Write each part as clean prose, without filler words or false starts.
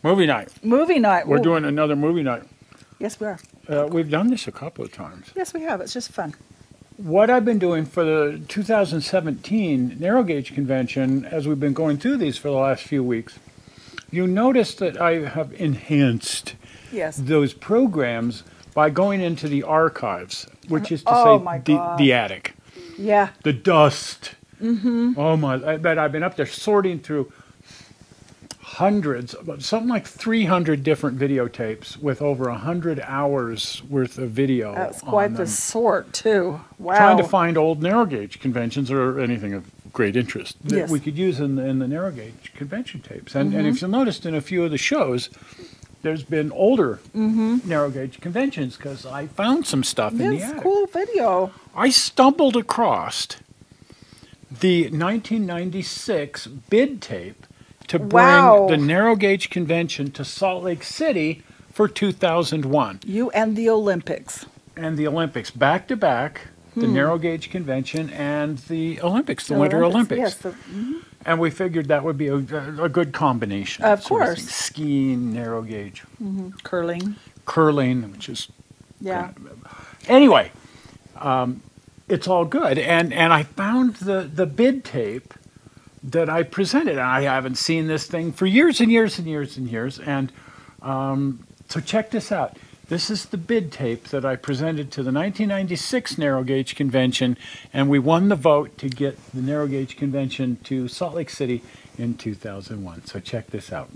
Movie night. Movie night. We're doing another movie night. Yes, we are. We've done this a couple of times. Yes, we have. It's just fun. What I've been doing for the 2017 Narrow Gauge Convention, as we've been going through these for the last few weeks, you notice that I have enhanced those programs by going into the archives, which is to say the attic. Yeah. The dust. Mm-hmm. Oh my! I bet I've been up there sorting through hundreds, something like 300 different videotapes with over 100 hours worth of video. That's quite the sort, too. Wow. Trying to find old narrow gauge conventions or anything of great interest that we could use in the narrow gauge convention tapes. And, and if you'll notice in a few of the shows, there's been older narrow gauge conventions because I found some stuff in the attic. Cool video. I stumbled across the 1996 bid tape to bring the narrow gauge convention to Salt Lake City for 2001. You and the Olympics. And the Olympics, back to back, the narrow gauge convention and the Olympics, the Winter Olympics. Yes. And we figured that would be a good combination. Of course. Skiing, narrow gauge. Curling. Curling, which is... Anyway, it's all good. And I found the bid tape that I presented. And I haven't seen this thing for years and years and years and years. And so check this out. This is the bid tape that I presented to the 1996 Narrow Gauge Convention, and we won the vote to get the Narrow Gauge Convention to Salt Lake City in 2001. So check this out.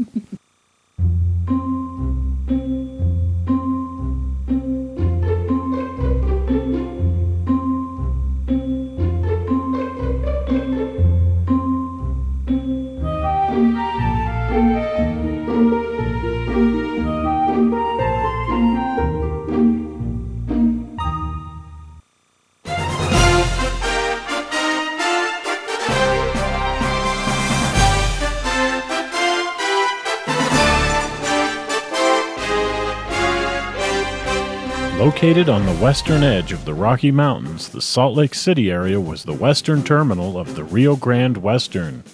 Located on the western edge of the Rocky Mountains, the Salt Lake City area was the western terminal of the Rio Grande Western.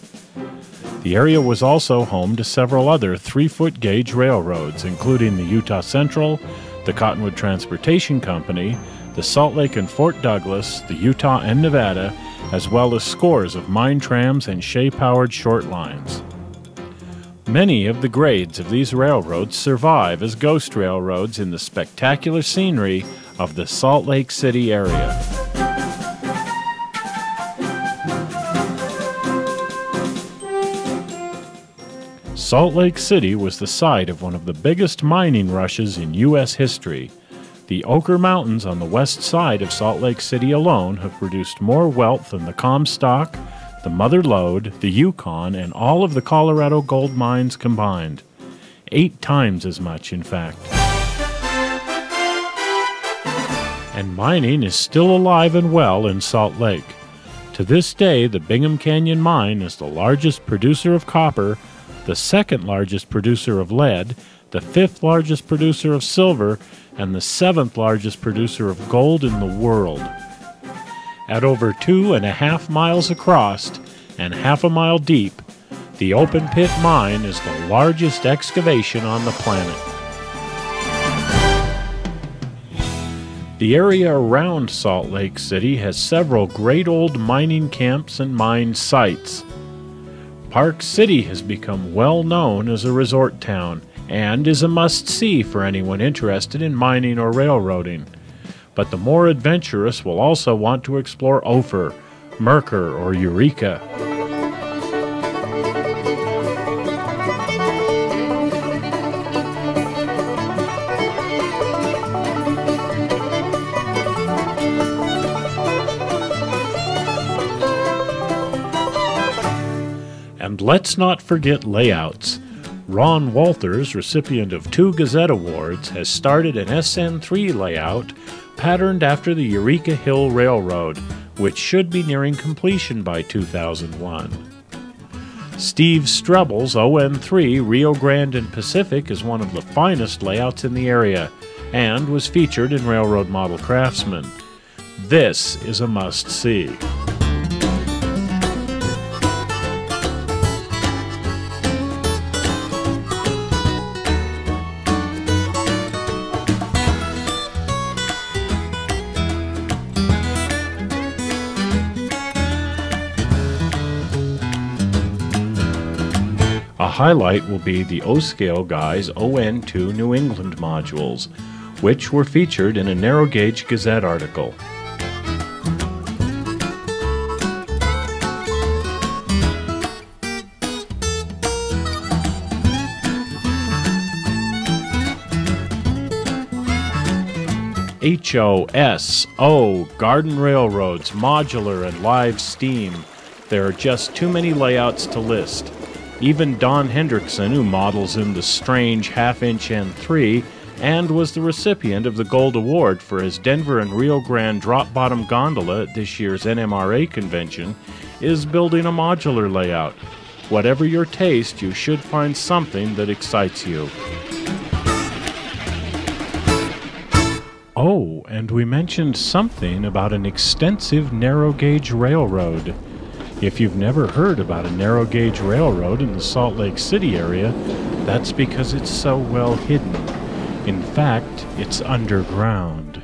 The area was also home to several other 3-foot gauge railroads, including the Utah Central, the Cottonwood Transportation Company, the Salt Lake and Fort Douglas, the Utah and Nevada, as well as scores of mine trams and Shea-powered short lines. Many of the grades of these railroads survive as ghost railroads in the spectacular scenery of the Salt Lake City area. Salt Lake City was the site of one of the biggest mining rushes in U.S. history. The Ochre Mountains on the west side of Salt Lake City alone have produced more wealth than the Comstock, the Mother Lode, the Yukon, and all of the Colorado gold mines combined. 8 times as much, in fact. And mining is still alive and well in Salt Lake. To this day, the Bingham Canyon Mine is the largest producer of copper, the second largest producer of lead, the 5th largest producer of silver, and the 7th largest producer of gold in the world. At over 2.5 miles across and half a mile deep, the open pit mine is the largest excavation on the planet. The area around Salt Lake City has several great old mining camps and mine sites. Park City has become well known as a resort town and is a must-see for anyone interested in mining or railroading. But the more adventurous will also want to explore Ophir, Mercer, or Eureka. And let's not forget layouts. Ron Wolters, recipient of 2 Gazette Awards, has started an SN3 layout patterned after the Eureka Hill Railroad, which should be nearing completion by 2001. Steve Stribel's ON3 Rio Grande and Pacific is one of the finest layouts in the area and was featured in Railroad Model Craftsman. This is a must-see. A highlight will be the O Scale Guys On2 New England modules, which were featured in a Narrow Gauge Gazette article. HO, Garden Railroads, Modular, and Live Steam. There are just too many layouts to list. Even Don Hendrickson, who models in the strange half-inch N3 and was the recipient of the Gold Award for his Denver and Rio Grande drop-bottom gondola at this year's NMRA convention, is building a modular layout. Whatever your taste, you should find something that excites you. Oh, and we mentioned something about an extensive narrow gauge railroad. If you've never heard about a narrow gauge railroad in the Salt Lake City area, that's because it's so well hidden. In fact, it's underground.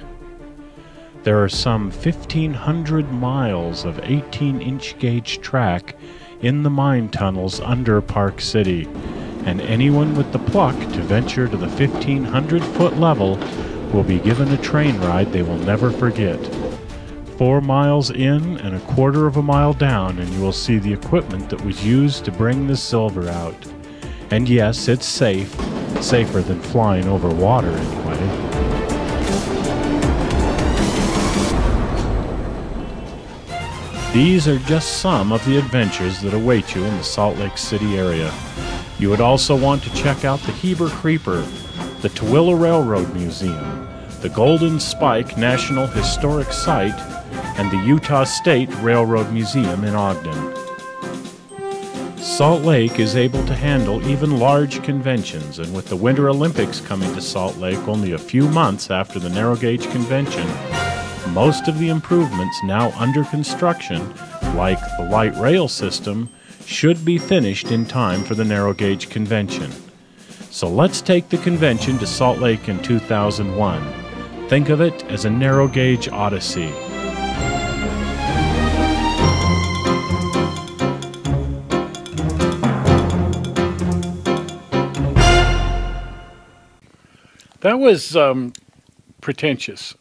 There are some 1,500 miles of 18-inch gauge track in the mine tunnels under Park City, and anyone with the pluck to venture to the 1,500-foot level will be given a train ride they will never forget. 4 miles in and a quarter of a mile down, and you will see the equipment that was used to bring the silver out. And yes, it's safe. Safer than flying over water, anyway. These are just some of the adventures that await you in the Salt Lake City area. You would also want to check out the Heber Creeper, the Tooele Railroad Museum, the Golden Spike National Historic Site, and the Utah State Railroad Museum in Ogden. Salt Lake is able to handle even large conventions, and with the Winter Olympics coming to Salt Lake only a few months after the Narrow Gauge Convention, most of the improvements now under construction, like the light rail system, should be finished in time for the Narrow Gauge Convention. So let's take the convention to Salt Lake in 2001. Think of it as a narrow gauge odyssey. That was pretentious.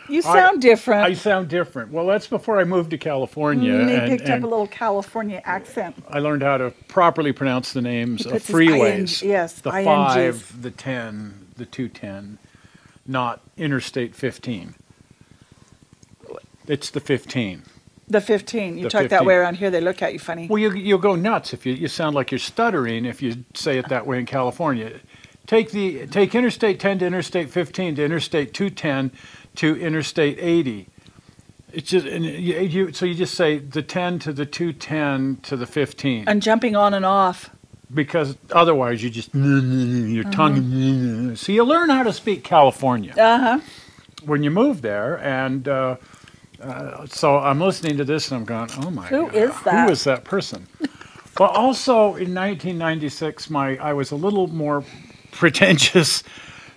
You sound different. I sound different. Well, that's before I moved to California. They picked up a little California accent. I learned how to properly pronounce the names of puts his freeways. yes, the INGs. 5, the 10, the 210, not Interstate 15. It's the 15. The 15. You The talk 15. that way around here, they look at you funny. Well, you'll go nuts if you sound like you're stuttering if you say it that way in California. Take Interstate 10 to Interstate 15 to Interstate 210 to Interstate 80. It's just so you just say the 10 to the 210 to the 15. And jumping on and off. Because otherwise you just your tongue. So you learn how to speak California when you move there, and so I'm listening to this and I'm going, oh my God, Who is that? Who is that person? But also in 1996, I was a little more pretentious.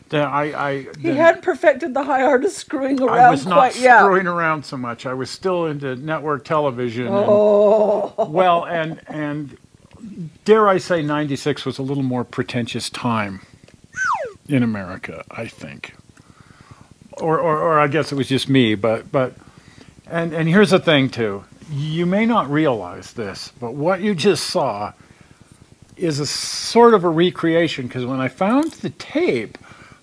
He hadn't perfected the high art of screwing around I was not quite yet. screwing around so much. I was still into network television. Oh. And, well, and dare I say 96 was a little more pretentious time in America, I think. Or I guess it was just me, but and here's the thing too. You may not realize this, but what you just saw is a sort of a recreation, because when I found the tape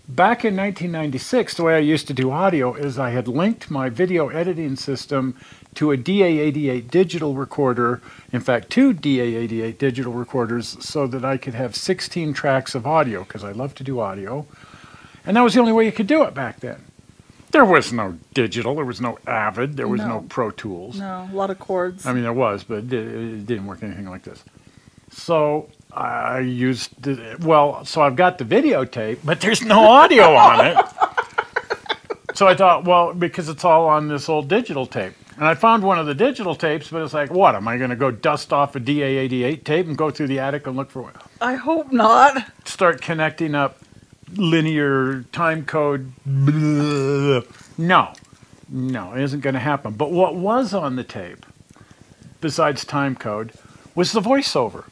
back in 1996, the way I used to do audio is I had linked my video editing system to a DA88 digital recorder, in fact 2 DA88 digital recorders, so that I could have 16 tracks of audio, because I love to do audio, and that was the only way you could do it back then. There was no digital, there was no Avid, there was no Pro Tools. No, a lot of chords. I mean, there was, but it didn't work anything like this. So I used, so I've got the videotape, but there's no audio on it. So I thought, well, because it's all on this old digital tape. And I found one of the digital tapes, but it's like, what, am I going to go dust off a DA88 tape and go through the attic and look for one? I hope not. Start connecting up linear time code. No, it isn't going to happen. But what was on the tape, besides time code, was the voiceover.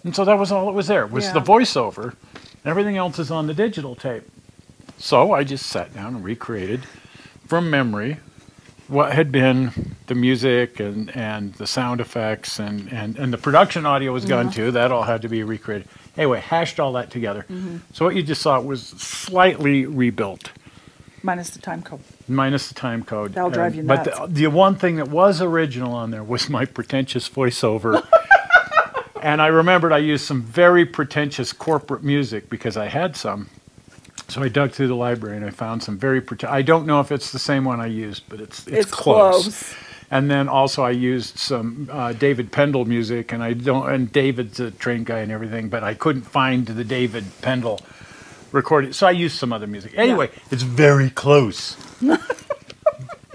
And so that was all it was there, was the voiceover. Everything else is on the digital tape. So I just sat down and recreated from memory what had been the music and the sound effects and the production audio was gone too. That all had to be recreated. Anyway, hashed all that together. So what you just saw was slightly rebuilt. Minus the time code. Minus the time code. That'll drive you nuts. But the one thing that was original on there was my pretentious voiceover. And I remembered I used some very pretentious corporate music because I had some. So I dug through the library and I found some very I don't know if it's the same one I used, but it's close. And then also I used some David Pendle music, and David's a trained guy and everything, but I couldn't find the David Pendle recording, so I used some other music. Anyway, it's very close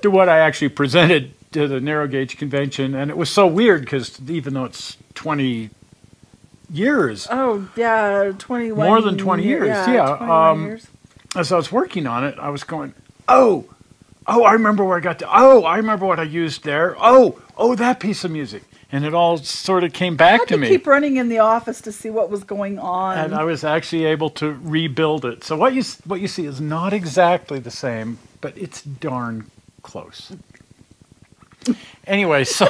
to what I actually presented to the narrow gauge convention, and it was so weird because even though it's 20 years. Oh, yeah, 21. More than 20 years, yeah. 21 years. As I was working on it, I was going, oh, I remember where I got to, I remember what I used there. Oh, that piece of music. And it all sort of came back to me. I had to keep running in the office to see what was going on. And I was actually able to rebuild it. So what you see is not exactly the same, but it's darn close. Anyway, so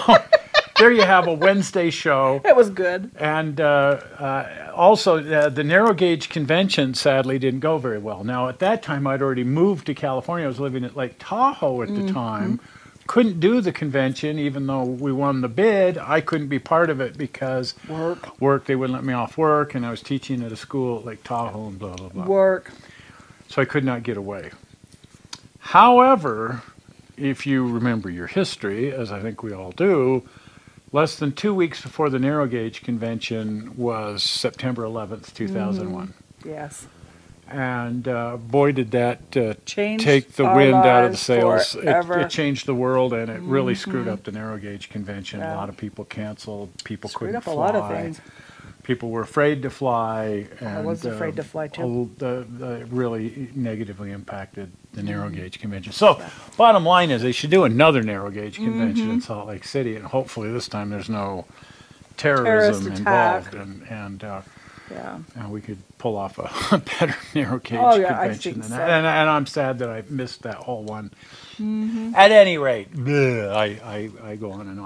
there you have a Wednesday show. It was good. And also, the narrow gauge convention sadly didn't go very well. Now, at that time, I'd already moved to California. I was living at Lake Tahoe at the time. Couldn't do the convention, even though we won the bid. I couldn't be part of it because work. They wouldn't let me off work, and I was teaching at a school at Lake Tahoe and blah, blah, blah. Work. So I could not get away. However, if you remember your history, as I think we all do, less than 2 weeks before the narrow gauge convention was September 11th, 2001. Yes. And boy, did that take the wind out of the sails. It changed the world, and it really screwed up the narrow gauge convention. A lot of people canceled. People couldn't fly. A lot of things. People were afraid to fly. And, I was afraid to fly, too. It really negatively impacted the narrow gauge convention. So, bottom line is they should do another narrow gauge convention in Salt Lake City, and hopefully this time there's no terrorism involved. And we could pull off a better narrow gauge convention than that. And I'm sad that I missed that whole one. At any rate, I go on and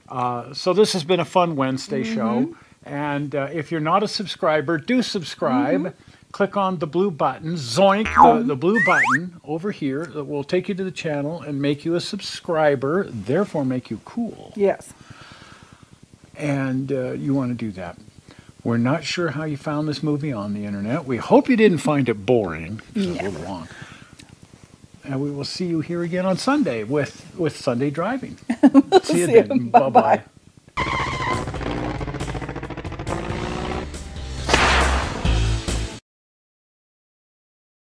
on. So this has been a fun Wednesday show. And if you're not a subscriber, do subscribe. Click on the blue button, zoink, the blue button over here that will take you to the channel and make you a subscriber, therefore make you cool. Yes. And you want to do that. We're not sure how you found this movie on the internet. We hope you didn't find it boring. It's a little long. And we will see you here again on Sunday with Sunday Driving. See you then. Bye-bye.